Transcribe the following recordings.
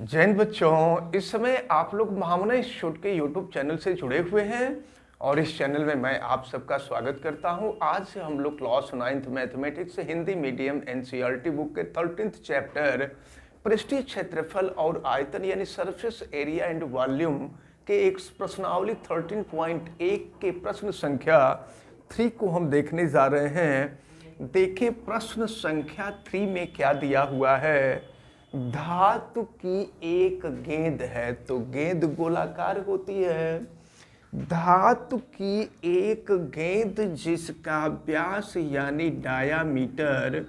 जैन बच्चों, इस समय आप लोग महामना इंस्टीट्यूट के यूट्यूब चैनल से जुड़े हुए हैं और इस चैनल में मैं आप सबका स्वागत करता हूं। आज से हम लोग class 9th mathematics Hindi medium NCERT book के 13th चैप्टर पृष्ठीय क्षेत्रफल और आयतन यानी सरफेस एरिया एंड वॉल्यूम के एक प्रश्नावली 13.1 के प्रश्न संख्या 3 को हम देखने जा रहे हैं। देखें प्रश्न संख्या 3 में क्या दिया हुआ है। धातु की एक गेंद है, तो गेंद गोलाकार होती है। धातु की एक गेंद जिसका व्यास यानी डायामीटर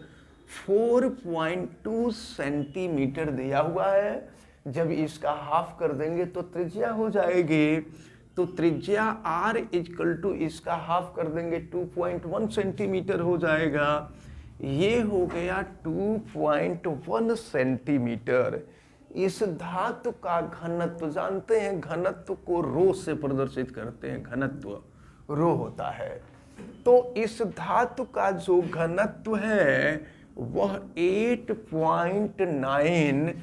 4.2 सेंटीमीटर दिया हुआ है। जब इसका हाफ कर देंगे तो त्रिज्या हो जाएगी, तो त्रिज्या r इक्वल टू इसका हाफ कर देंगे 2.1 सेंटीमीटर हो जाएगा। ये हो गया 2.1 सेंटीमीटर। इस धातु का घनत्व जानते हैं, घनत्व को रो से प्रदर्शित करते हैं, घनत्व रो होता है। तो इस धातु का जो घनत्व है वह 8.9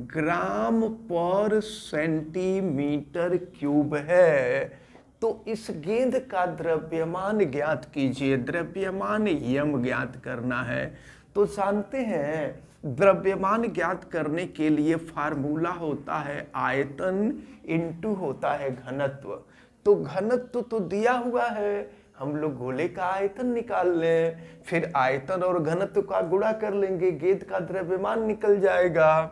ग्राम पर सेंटीमीटर क्यूब है। तो इस गेंद का द्रव्यमान ज्ञात कीजिए। द्रव्यमान यम ज्ञात करना है। तो जानते हैं द्रव्यमान ज्ञात करने के लिए फार्मूला होता है आयतन इंटू होता है घनत्व। तो घनत्व तो दिया हुआ है, हम लोग गोले का आयतन निकाल लें, फिर आयतन और घनत्व का गुणा कर लेंगे, गेंद का द्रव्यमान निकल जाएगा।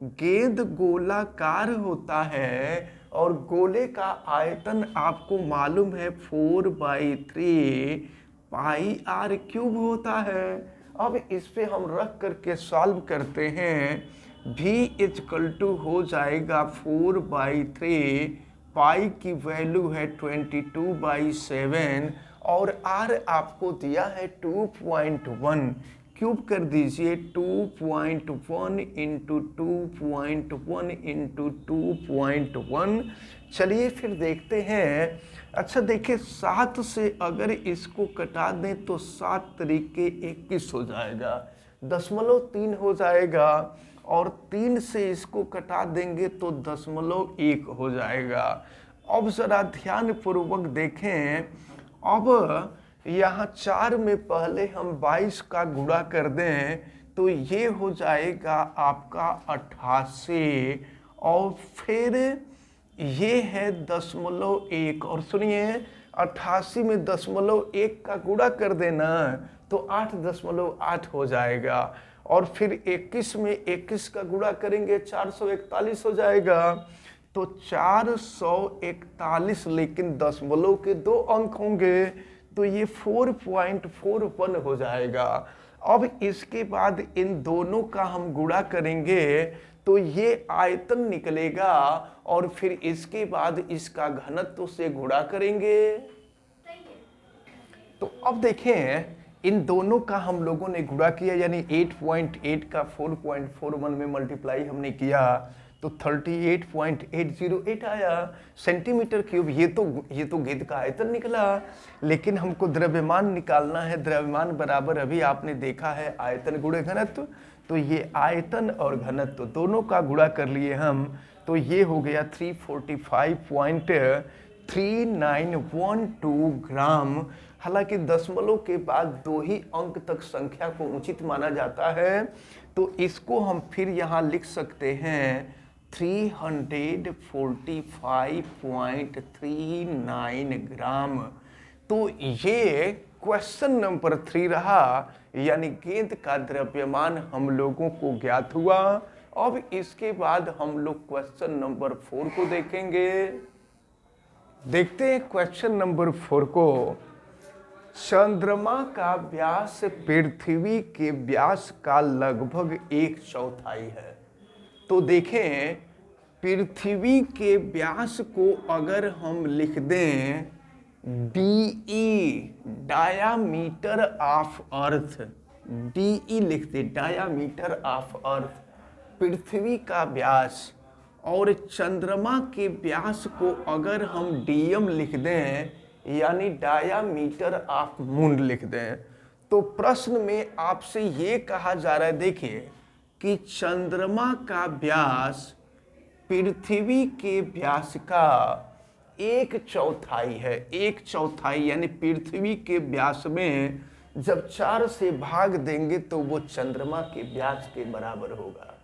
गेंद गोलाकार होता है और गोले का आयतन आपको मालूम है 4/3 पाई r क्यूब होता है। अब इस पे हम रख करके सॉल्व करते हैं। v इक्वल टू हो जाएगा 4/3, पाई की वैल्यू है 22/7 और r आपको दिया है 2.1। क्यूब कर दीजिए 2.1 इंटू 2.1 इंटू 2.1। चलिए फिर देखते हैं। अच्छा देखिए 7 से अगर इसको कटा दें तो 7 तरीके 21 हो जाएगा, 0.3 हो जाएगा और 3 से इसको कटा देंगे तो 0.1 हो जाएगा। अब जरा ध्यान पूर्वक देखें। अब यहाँ 4 में पहले हम 22 का गुणा कर दें तो ये हो जाएगा आपका 88 और फिर ये है 0.1 और सुनिए 88 में 0.1 का गुणा कर देना तो 8.8 हो जाएगा और फिर 21 में 21 का गुणा करेंगे 441 हो जाएगा। तो 441, लेकिन दशमलव के 2 अंक होंगे तो ये 4.41 हो जाएगा। अब इसके बाद इन दोनों का हम गुणा करेंगे तो ये आयतन निकलेगा और फिर इसके बाद इसका घनत्व से गुणा करेंगे। तो अब देखें इन दोनों का हम लोगों ने गुणा किया, यानी 8.8 का 4.41 में मल्टीप्लाई हमने किया तो 38.808 आया सेंटीमीटर क्यूब। ये तो गेंद का आयतन निकला, लेकिन हमको द्रव्यमान निकालना है। द्रव्यमान बराबर अभी आपने देखा है आयतन गुणे घनत्व, तो ये आयतन और घनत्व दोनों का गुणा कर लिए हम, तो ये हो गया 345.3912 ग्राम। हालांकि दशमलव के बाद 2 ही अंक तक संख्या को उचित माना जाता है, तो इसको हम फिर यहाँ लिख सकते हैं 345.39 ग्राम। तो ये क्वेश्चन नंबर 3 रहा, यानी गेंद का द्रव्यमान हम लोगों को ज्ञात हुआ। अब इसके बाद हम लोग क्वेश्चन नंबर 4 को देखेंगे। देखते हैं क्वेश्चन नंबर 4 को। चंद्रमा का व्यास पृथ्वी के व्यास का लगभग 1/4 है। तो देखें पृथ्वी के व्यास को अगर हम लिख दें DE diameter of earth, DE लिख दें डायामीटर ऑफ अर्थ, पृथ्वी का व्यास, और चंद्रमा के व्यास को अगर हम DM लिख दें यानी डायामीटर ऑफ मून लिख दें, तो प्रश्न में आपसे ये कहा जा रहा है, देखिए कि चंद्रमा का व्यास पृथ्वी के व्यास का 1/4 है। 1/4 यानी पृथ्वी के व्यास में जब 4 से भाग देंगे तो वो चंद्रमा के व्यास के बराबर होगा।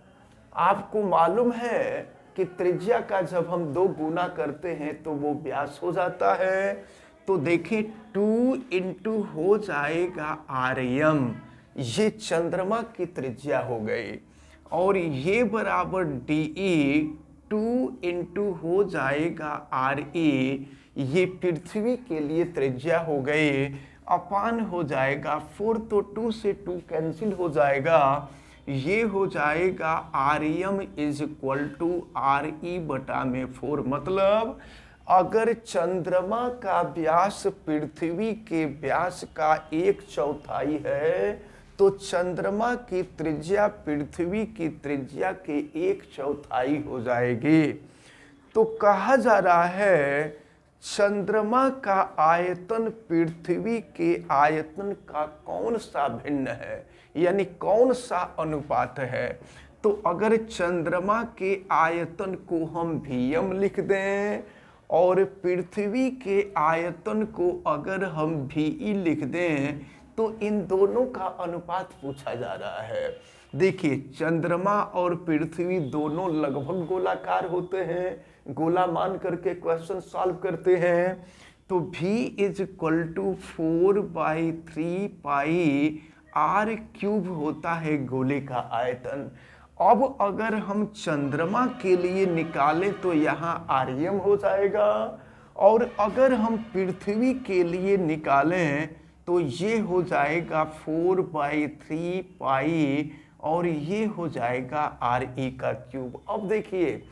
आपको मालूम है कि त्रिज्या का जब हम 2 गुना करते हैं तो वो व्यास हो जाता है। तो देखिए 2 इंटू हो जाएगा आर्यम, ये चंद्रमा की त्रिज्या हो गई, और ये बराबर डी 2 इंटू हो जाएगा आर ए, ये पृथ्वी के लिए त्रिज्या हो गई, अपान हो जाएगा 4, तो 2 से 2 कैंसिल हो जाएगा, ये हो जाएगा r m is equal to r e बटा में 4। मतलब अगर चंद्रमा का व्यास पृथ्वी के व्यास का 1/4 है तो चंद्रमा की त्रिज्या पृथ्वी की त्रिज्या के 1/4 हो जाएगी। तो कहा जा रहा है चंद्रमा का आयतन पृथ्वी के आयतन का कौन सा भिन्न है, यानी कौन सा अनुपात है। तो अगर चंद्रमा के आयतन को हम Vm लिख दें और पृथ्वी के आयतन को अगर हम Ve लिख दें तो इन दोनों का अनुपात पूछा जा रहा है। देखिए चंद्रमा और पृथ्वी दोनों लगभग गोलाकार होते हैं, गोला मान करके क्वेश्चन सॉल्व करते हैं। तो V is equal to 4/3 pi r³ होता है गोले का आयतन। अब अगर हम चंद्रमा के लिए निकालें तो यहाँ आर्यम हो जाएगा, और अगर हम पृथ्वी के लिए निकालें तो ये हो जाएगा 4/3 पाई, और ये हो जाएगा re³। अब देखिए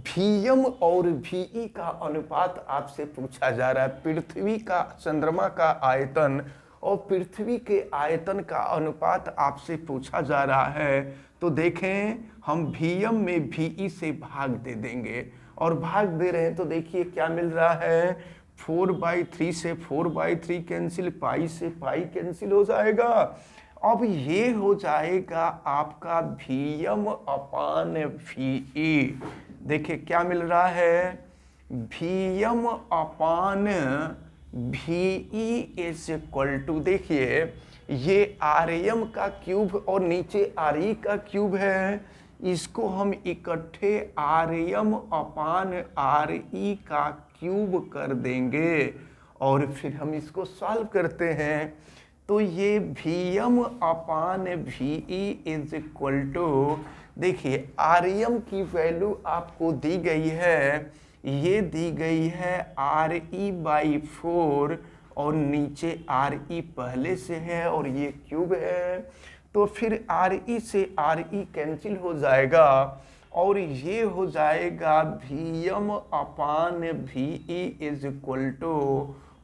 Vm और Ve का अनुपात आपसे पूछा जा रहा है। पृथ्वी का चंद्रमा का आयतन और पृथ्वी के आयतन का अनुपात आपसे पूछा जा रहा है। तो देखें हम Vm में Ve से भाग दे देंगे, और भाग दे रहे हैं तो देखिए क्या मिल रहा है, 4/3 से 4/3 कैंसिल, पाई से पाई कैंसिल हो जाएगा। अब ये हो जाएगा आपका Vm अपान Ve। देखिए क्या मिल रहा है, Vm upon Ve is equal to, देखिए ये आर्यम का क्यूब और नीचे re का क्यूब है, इसको हम इकट्ठे आर्यम अपान re का क्यूब कर देंगे, और फिर हम इसको सॉल्व करते हैं। तो ये Vm upon Ve is equal to, देखिए आर्यम की वैल्यू आपको दी गई है, ये दी गई है re/4, और नीचे re पहले से है और ये क्यूब है, तो फिर re से re कैंसिल हो जाएगा, और ये हो जाएगा Vm upon Ve is equal to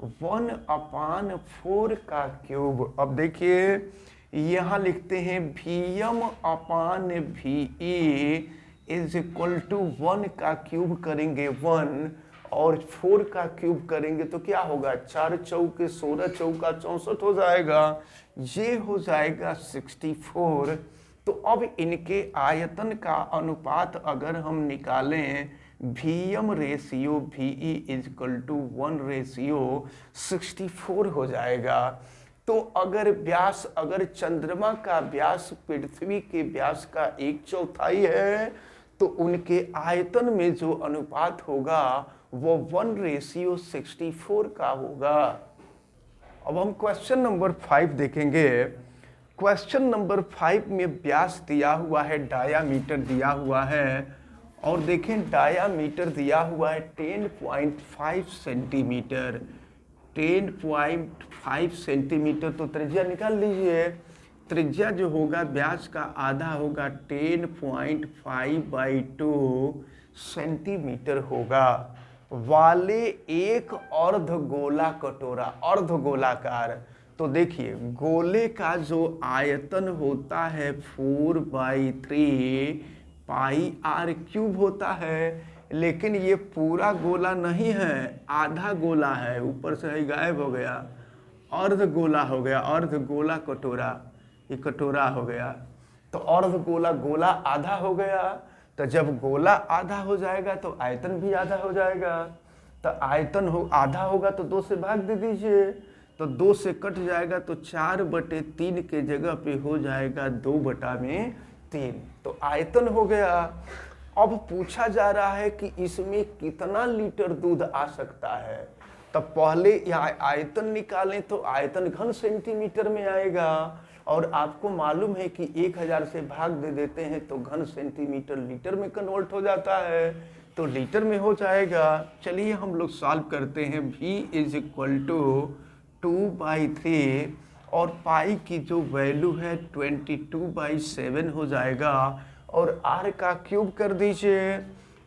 1/4 का क्यूब। अब देखिए यहाँ लिखते हैं Vm upon Ve is equal to 1 का क्यूब करेंगे 1, और 4 का क्यूब करेंगे तो क्या होगा, 4 चौके 16, चौका 64 हो जाएगा, ये हो जाएगा 64। तो अब इनके आयतन का अनुपात अगर हम निकालें, Vm ratio Ve is equal to 1/64 हो जाएगा। तो अगर व्यास, अगर चंद्रमा का व्यास पृथ्वी के व्यास का 1/4 है तो उनके आयतन में जो अनुपात होगा वो 1/64 का होगा। अब हम क्वेश्चन नंबर 5 देखेंगे। क्वेश्चन नंबर 5 में व्यास दिया हुआ है, डायामीटर दिया हुआ है, और देखें डायामीटर दिया हुआ है 10.5 सेंटीमीटर। 10.5 सेंटीमीटर, तो त्रिज्या निकाल लीजिए। त्रिज्या जो होगा व्यास का आधा होगा, 10.5/2 सेंटीमीटर होगा, वाले एक अर्धगोला कटोरा, अर्धगोलाकार। तो देखिए गोले का जो आयतन होता है 4/3 पाई r³ होता है, लेकिन ये पूरा गोला नहीं है, आधा गोला है, ऊपर से ही गायब हो गया, अर्धगोला हो गया, अर्धगोला कटोरा, ये कटोरा हो गया। तो अर्धगोला, गोला आधा हो गया, तो जब गोला आधा हो जाएगा तो आयतन भी आधा हो जाएगा। तो आयतन आधा होगा तो 2 से भाग दे दीजिए, तो 2 से कट जाएगा तो 4/3 के जगह पे हो जाएगा 2/3। तो आयतन हो गया। अब पूछा जा रहा है कि इसमें कितना लीटर दूध आ सकता है। तब पहले आयतन निकालें तो आयतन घन सेंटीमीटर में आएगा, और आपको मालूम है कि 1000 से भाग दे देते हैं तो घन सेंटीमीटर लीटर में कन्वर्ट हो जाता है, तो लीटर में हो जाएगा। चलिए हम लोग सॉल्व करते हैं। v = 2/3 और पाई की जो वैल्यू है 22/7 हो जाएगा, और r का क्यूब कर दीजिए।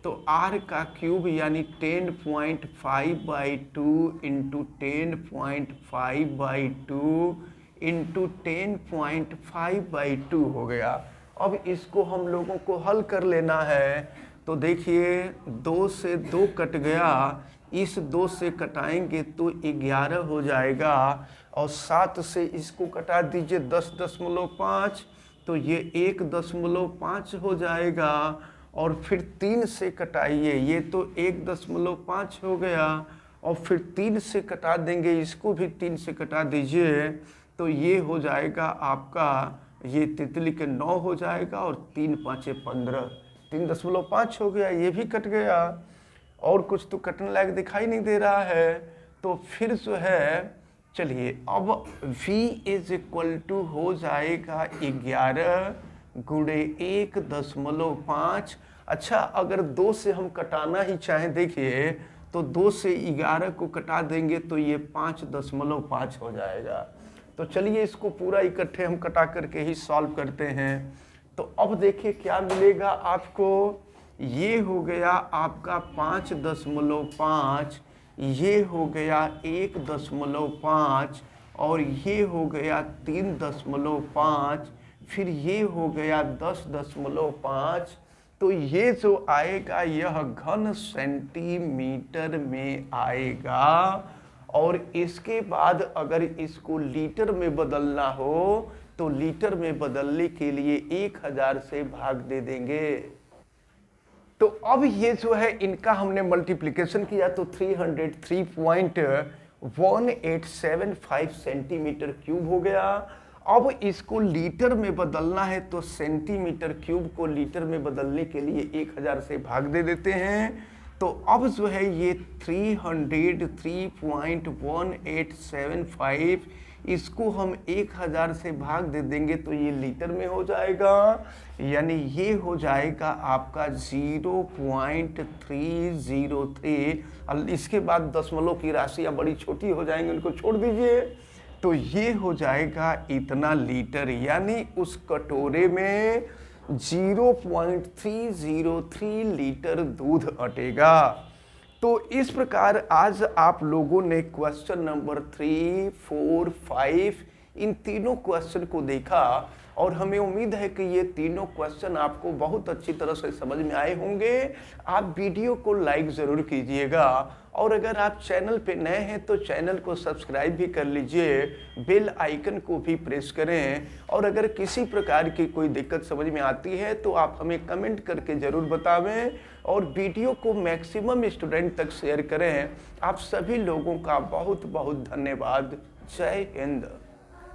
तो r का क्यूब यानी 10.5/2 इंटू 10.5/2 इंटू 10.5/2 हो गया। अब इसको हम लोगों को हल कर लेना है। तो देखिए 2 से 2 कट गया, इस 2 से कटाएंगे तो 11 हो जाएगा, और 7 से इसको कटा दीजिए 10.5, तो ये 1.5 हो जाएगा। और फिर 3 से कटाइए, ये तो 1.5 हो गया, और फिर 3 से कटा देंगे, इसको भी 3 से कटा दीजिए, तो ये हो जाएगा आपका, ये तितली के 9 हो जाएगा, और 3 5 15, 3.5 हो गया, ये भी कट गया, और कुछ तो कटने लायक दिखाई नहीं दे रहा है। तो फिर जो है, चलिए अब v = हो जाएगा 11 गुणे 1.5। अच्छा, अगर 2 से हम कटाना ही चाहें, देखिए तो 2 से 11 को कटा देंगे तो ये 5.5 हो जाएगा। तो चलिए इसको पूरा इकट्ठे हम कटा करके ही सॉल्व करते हैं। तो अब देखिए क्या मिलेगा आपको। ये हो गया आपका 5.5, ये हो गया 1.5, और ये हो गया 3.5, फिर ये हो गया 10.5। तो ये जो आएगा यह घन सेंटीमीटर में आएगा, और इसके बाद अगर इसको लीटर में बदलना हो तो लीटर में बदलने के लिए 1000 से भाग दे देंगे। तो अब ये जो है इनका हमने मल्टीप्लिकेशन किया तो 303.1875 सेंटीमीटर क्यूब हो गया। अब इसको लीटर में बदलना है तो सेंटीमीटर क्यूब को लीटर में बदलने के लिए 1000 से भाग दे देते हैं। तो अब जो है ये 303.1875, इसको हम 1000 से भाग दे देंगे तो ये लीटर में हो जाएगा, यानी ये हो जाएगा आपका 0.303। इसके बाद दशमलव की राशियाँ बड़ी छोटी हो जाएंगी, उनको छोड़ दीजिए। तो ये हो जाएगा इतना लीटर, यानी उस कटोरे में 0.303 लीटर दूध अटेगा। तो इस प्रकार आज आप लोगों ने क्वेश्चन नंबर 3, 4, 5 इन तीनों क्वेश्चन को देखा, और हमें उम्मीद है कि ये तीनों क्वेश्चन आपको बहुत अच्छी तरह से समझ में आए होंगे। आप वीडियो को लाइक ज़रूर कीजिएगा, और अगर आप चैनल पे नए हैं तो चैनल को सब्सक्राइब भी कर लीजिए, बेल आइकन को भी प्रेस करें। और अगर किसी प्रकार की कोई दिक्कत समझ में आती है तो आप हमें कमेंट करके ज़रूर बतावें, और वीडियो को मैक्सिमम स्टूडेंट तक शेयर करें। आप सभी लोगों का बहुत बहुत धन्यवाद। जय हिंद।